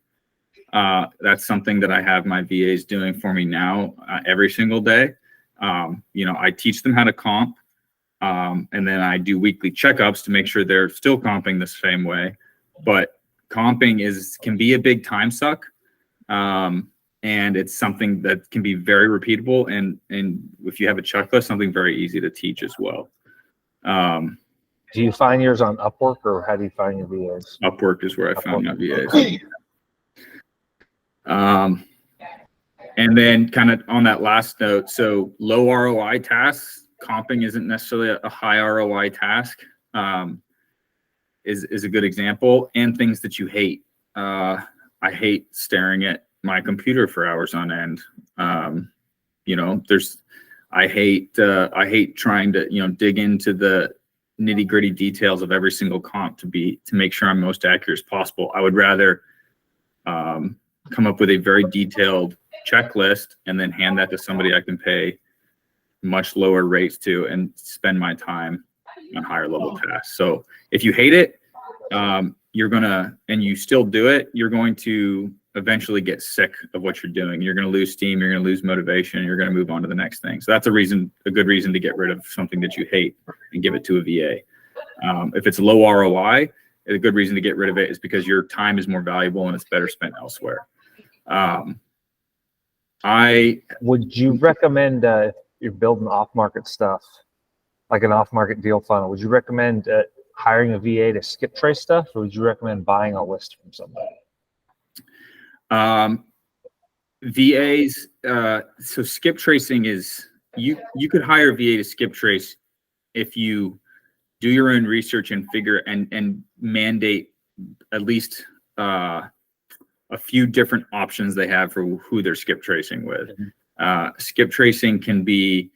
That's something that I have my VAs doing for me now every single day. I teach them how to comp, and then I do weekly checkups to make sure they're still comping the same way. But comping can be a big time suck. And it's something that can be very repeatable, and if you have a checklist, something very easy to teach as well. Do you find yours on Upwork, or how do you find your VAs? Upwork is where I found my VAs. And then kind of on that last note, so low ROI tasks, comping isn't necessarily a high ROI task, is a good example. And things that you hate. I hate staring at my computer for hours on end. I hate trying to, dig into the nitty gritty details of every single comp to make sure I'm most accurate as possible. I would rather come up with a very detailed checklist and then hand that to somebody I can pay much lower rates to and spend my time on higher level tasks. So if you hate it, and you still do it, you're going to eventually get sick of what you're doing. You're going to lose steam. You're going to lose motivation. You're going to move on to the next thing. So that's a good reason to get rid of something that you hate and give it to a VA. If it's low ROI, a good reason to get rid of it is because your time is more valuable and it's better spent elsewhere. Would you recommend, if you're building off-market stuff, like an off-market deal funnel, would you recommend hiring a VA to skip trace stuff, or would you recommend buying a list from somebody? VAs, so skip tracing is, you could hire a VA to skip trace if you do your own research and figure and mandate at least a few different options they have for who they're skip tracing with. Skip tracing can be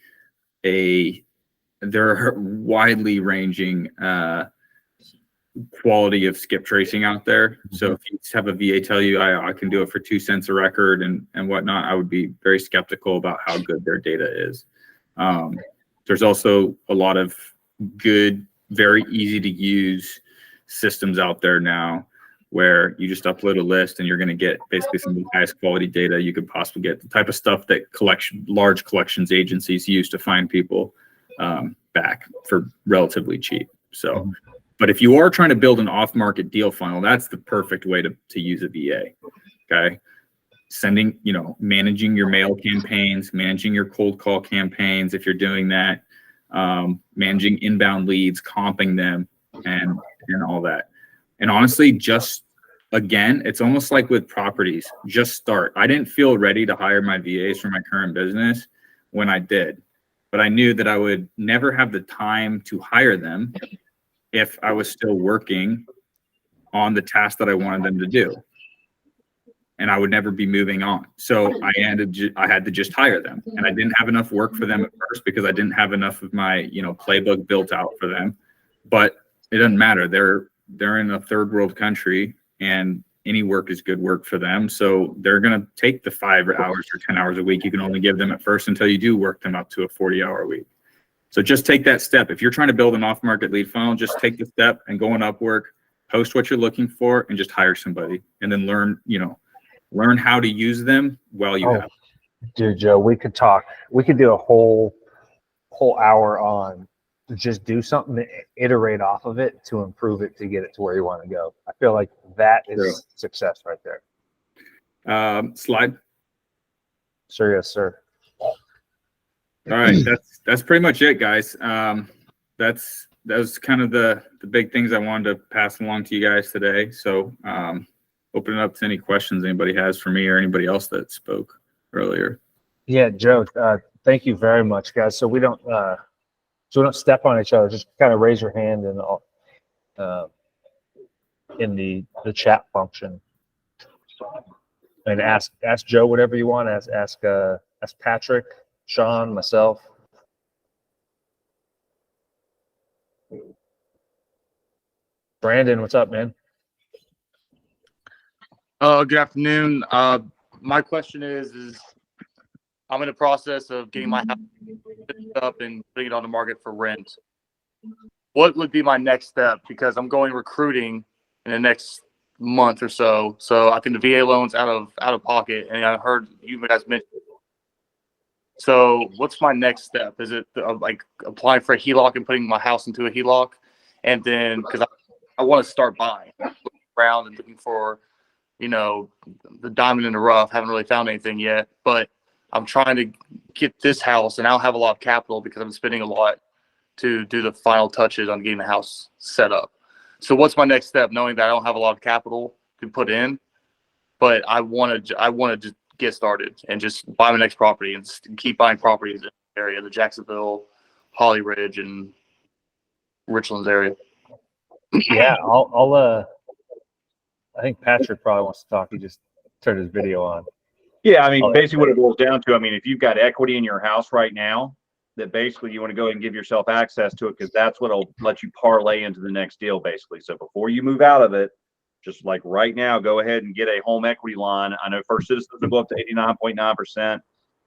there are widely ranging quality of skip tracing out there. So if you have a VA tell you I can do it for 2 cents a record and whatnot, I would be very skeptical about how good their data is. There's also a lot of good, very easy to use systems out there now where you just upload a list and you're going to get basically some of the highest quality data you could possibly get, the type of stuff that large collections agencies use to find people back for relatively cheap. So, but if you are trying to build an off-market deal funnel, that's the perfect way to use a VA. Okay. Sending, managing your mail campaigns, managing your cold call campaigns. If you're doing that, managing inbound leads, comping them and all that. And honestly, again, it's almost like with properties, just start. I didn't feel ready to hire my VAs for my current business when I did, but I knew that I would never have the time to hire them if I was still working on the task that I wanted them to do. And I would never be moving on. So I had to just hire them, and I didn't have enough work for them at first because I didn't have enough of my, playbook built out for them, but it doesn't matter. They're in a third world country, and any work is good work for them. So they're going to take the 5 hours or 10 hours a week you can only give them at first until you do work them up to a 40-hour week. So just take that step. If you're trying to build an off-market lead funnel, just take the step and go on Upwork, post what you're looking for, and just hire somebody, and then learn how to use them while you have. Dude, Joe, we could do a whole hour on just do something to iterate off of it to improve it to get it to where you want to go. I feel like that is success right there. Slide. Sir, yes, sir. All right, that's pretty much it, guys. That was kind of the big things I wanted to pass along to you guys today. So open it up to any questions anybody has for me or anybody else that spoke earlier. Yeah, Joe, thank you very much, guys. So we don't step on each other. Just kind of raise your hand in the chat function and ask Joe whatever you want. Ask Patrick, Sean, myself. Brandon, what's up, man? Good afternoon. My question is I'm in the process of getting my house fixed up and putting it on the market for rent. What would be my next step? Because I'm going recruiting in the next month or so. So I think the VA loan's out of pocket, and I heard you guys mention. So what's my next step? Is it like applying for a HELOC and putting my house into a HELOC, and then because I want to start buying, around and looking for, the diamond in the rough. Haven't really found anything yet, but I'm trying to get this house, and I don't have a lot of capital because I'm spending a lot to do the final touches on getting the house set up. So what's my next step, knowing that I don't have a lot of capital to put in, but I want to just get started and just buy my next property and keep buying properties in the area, the Jacksonville, Holly Ridge, and Richlands area. Yeah, I think Patrick probably wants to talk. He just turned his video on. Yeah, I mean, basically what it boils down to, if you've got equity in your house right now, that basically you want to go ahead and give yourself access to it, because that's what'll let you parlay into the next deal, basically. So before you move out of it, just like right now, go ahead and get a home equity line. I know First Citizens will go up to 89.9%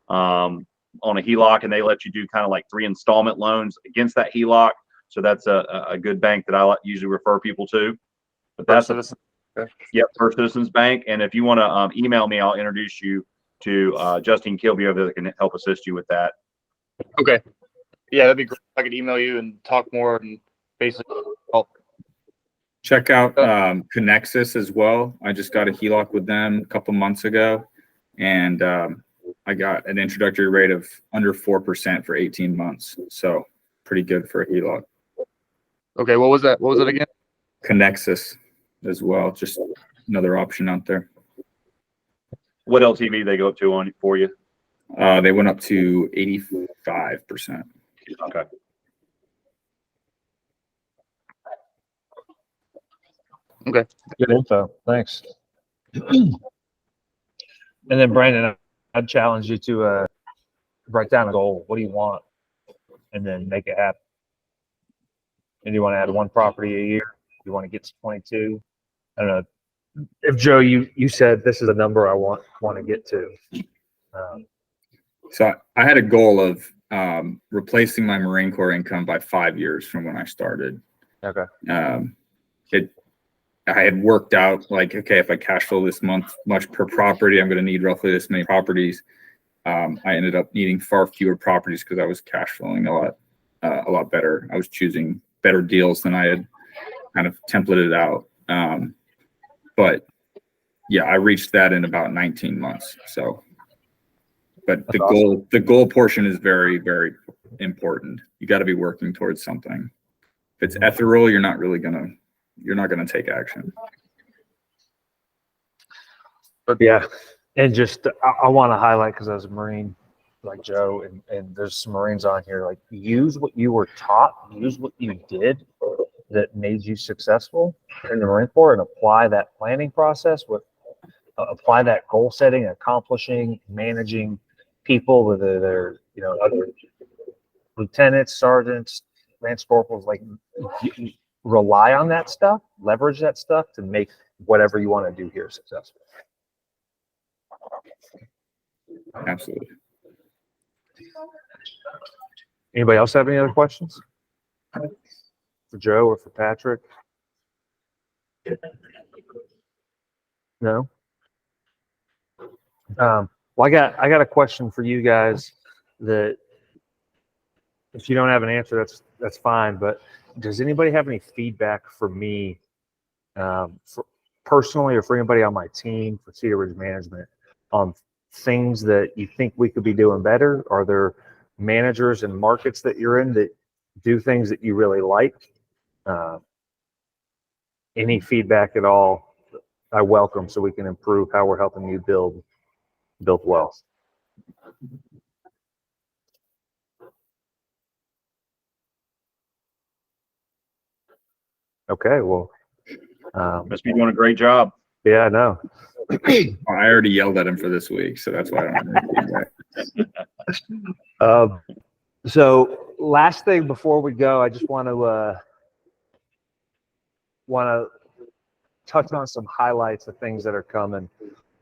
on a HELOC, and they let you do kind of like 3 installment loans against that HELOC. So that's a good bank that I usually refer people to. But that's Yep, First Citizens Bank. And if you want to email me, I'll introduce you to Justine Kilby over there that can help assist you with that. Okay. Yeah, that'd be great. I could email you and talk more and basically help. Check out Connexus as well. I just got a HELOC with them a couple months ago, and I got an introductory rate of under 4% for 18 months. So pretty good for a HELOC. Okay, what was that? What was it again? Connexus as well, just another option out there. What LTV they go up to on for you? They went up to 85%. Okay. Okay. Good info. Thanks. And then Brandon, I'd challenge you to write down a goal. What do you want? And then make it happen. And you want to add 1 property a year? You want to get to 22? I don't know. If Joe, you said this is a number I want to get to. So I had a goal of replacing my Marine Corps income by 5 years from when I started. Okay. I had worked out like, okay, if I cash flow this month much per property, I'm going to need roughly this many properties. I ended up needing far fewer properties because I was cash flowing a lot better. I was choosing better deals than I had kind of templated out. But yeah, I reached that in about 19 months. So, but That's awesome. the goal portion is very, very important. You got to be working towards something. If it's ethereal, you're not gonna take action. But yeah, and just I want to highlight, because I was a Marine like Joe, and there's some Marines on here. Like, use what you were taught, use what you did that made you successful in the Marine Corps, and apply that planning process with apply that goal setting, accomplishing, managing people, whether they're other lieutenants, sergeants, lance corporals. Like, rely on that stuff, leverage that stuff to make whatever you want to do here successful. Absolutely. Anybody else have any other questions for Joe or for Patrick? No. Well, I got a question for you guys that, if you don't have an answer, that's fine. But does anybody have any feedback for me, for personally, or for anybody on my team for Cedar Ridge Management, on things that you think we could be doing better? Are there managers and markets that you're in that do things that you really like? Any feedback at all, I welcome, so we can improve how we're helping you build wealth. Okay, well, Must be doing a great job. yeah, I know. I already yelled at him for this week, so that's why I don't have any feedback. So last thing before we go, I just want to touch on some highlights of things that are coming.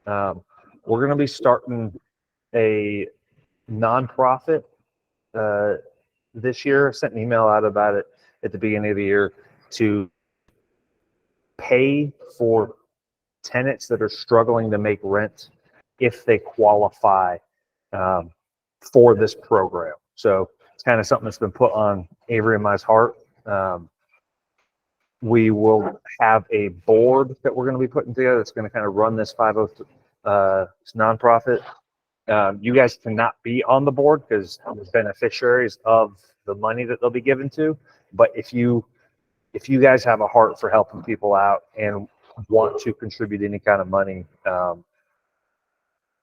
We're going to be starting a nonprofit this year. I sent an email out about it at the beginning of the year to pay for tenants that are struggling to make rent if they qualify for this program. So it's kind of something that's been put on Avery and my's heart. We will have a board that we're going to be putting together that's going to kind of run this 503 nonprofit. You guys cannot be on the board because you're beneficiaries of the money that they'll be given to. But if you guys have a heart for helping people out and want to contribute any kind of money,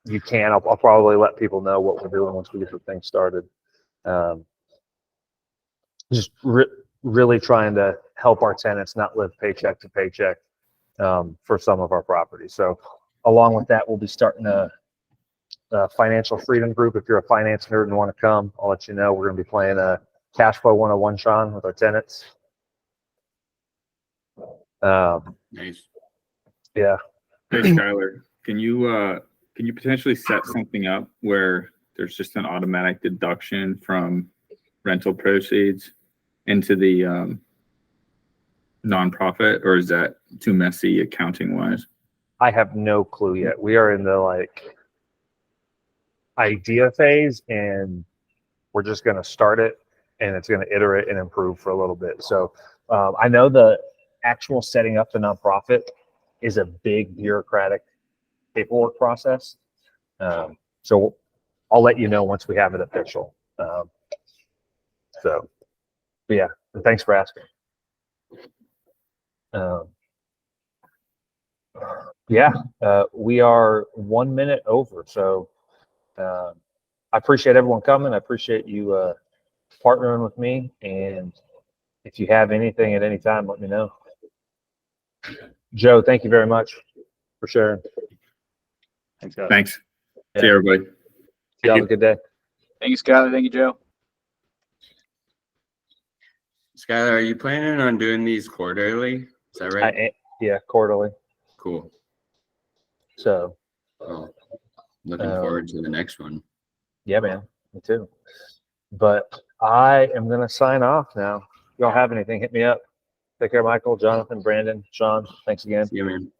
you can. I'll probably let people know what we're doing once we get the thing started. Just really trying to help our tenants not live paycheck to paycheck for some of our properties. So along with that, we'll be starting a financial freedom group. If you're a finance nerd and want to come, I'll let you know. We're going to be playing a Cash Flow 101, Sean, with our tenants. Nice. Yeah. Hey, Skylar, can you potentially set something up where there's just an automatic deduction from rental proceeds into the nonprofit, or is that too messy accounting wise? I have no clue yet. We are in the idea phase, and we're just going to start it, and it's going to iterate and improve for a little bit. So I know the actual setting up the nonprofit is a big bureaucratic paperwork process. So I'll let you know once we have it official. But yeah, thanks for asking. We are 1 minute over. So I appreciate everyone coming. I appreciate you partnering with me. And if you have anything at any time, let me know. Joe, thank you very much for sharing. Thanks, guys. Thanks. Yeah. See you, everybody. Y'all have a good day. Thank you, Skyler. Thank you, Joe. Skylar, are you planning on doing these quarterly? Is that right? Yeah, quarterly. Cool. So Well, looking forward to the next one. yeah, man, me too. But I am gonna sign off now. If y'all have anything, hit me up. Take care, Michael, Jonathan, Brandon, Sean. Thanks again. See you, man.